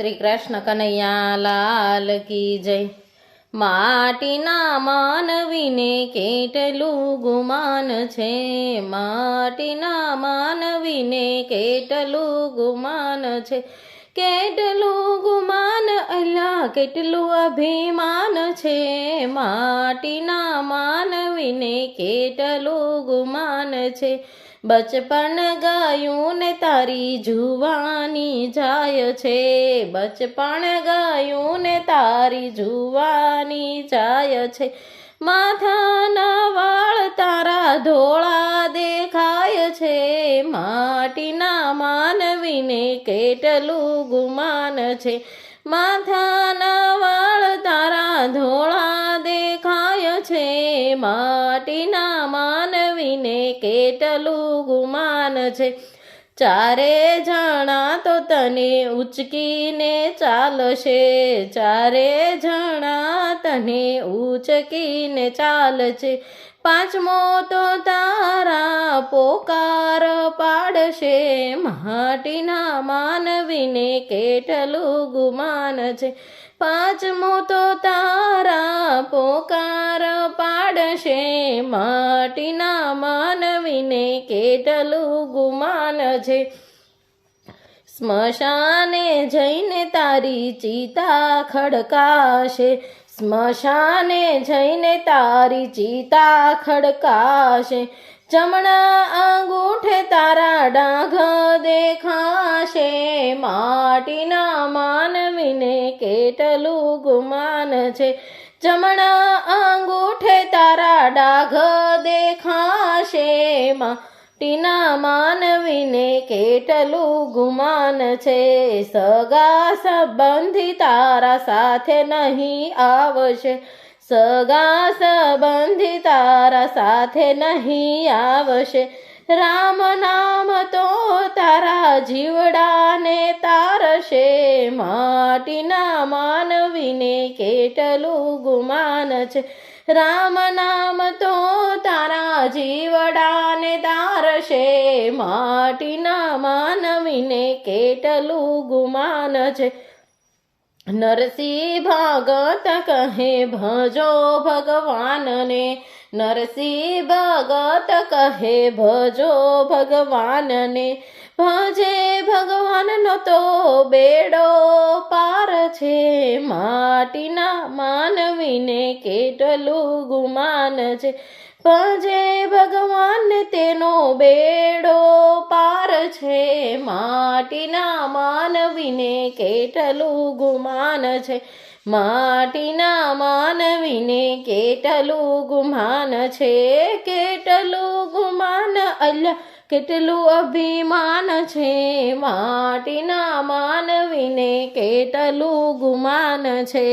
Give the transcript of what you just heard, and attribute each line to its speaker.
Speaker 1: શ્રી કૃષ્ણ કનૈયા લાલ કી જય। માટીના માનવીને કેટલું ગુમાન છે, માટીના માનવીને કેટલું ગુમાન છે, કેટલું ગુમાન અલ્લા કેટલું અભિમાન છે, માટીના માનવીને કેટલું ગુમાન છે। બચપન ગયું ને તારી જુવાની જાય છે, બચપન ગયું ને તારી જુવાની જાય છે, માથાના વાળ તારા ધોળા દેખાય છે, માટીના માનવીને કેટલું ગુમાન છે, માથાના વાળ તારા ધોળા દેખાય છે, માટીના માનવીને કેટલું ગુમાન છે। ચારે જણા તો તને ઉચકીને ચાલશે, ચારે જણા તને ઉચકીને ચાલશે, પાંચમો તો તારા પોકાર પાડશે, માટીના માનવીને કેટલું ગુમાન છે, પાંચમો તો તારા પોકાર પાડશે, માટીના માનવીને કેટલું ગુમાન છે। સ્મશાને જઈને તારી ચિતા ખડકાશે, સ્મશાને જઈને તારી ચિતા ખડકાશે, જમણા અંગૂઠે તારા ડાઘ દેખાશે, માટીના માનવીને કેટલું ગુમાન છે, જમણા અંગૂઠે તારા ડાઘ દેખાશે, માટીના માનવીને કેટલું ગુમાન છે। સગા સંબંધી તારા સાથે નહીં આવશે, સગા સંબંધી તારા સાથે નહીં આવશે, રામ નામ તો તારા જીવડાને તારશે, માટીના માનવીને કેટલું ગુમાન છે, રામ નામ તો તારા જીવડાને તારશે, માટીના માનવીને કેટલું ગુમાન છે। નરસિંહ ભગત કહે ભજો ભગવાનને, નરસિંહ ભગત કહે ભજો ભગવાનને, ભજે ભગવાનનો તો બેડો પાર છે, માટીના માનવીને કેટલું ગુમાન છે, ભજે ભગવાન તેનો બેડો પાર છે, માટીના માનવીને કેટલું ગુમાન છે, માટીના માનવીને કેટલું ગુમાન છે, કેટલું ગુમાન અલ્લા કેટલું અભિમાન છે, માટીના માનવીને કેટલું ગુમાન છે।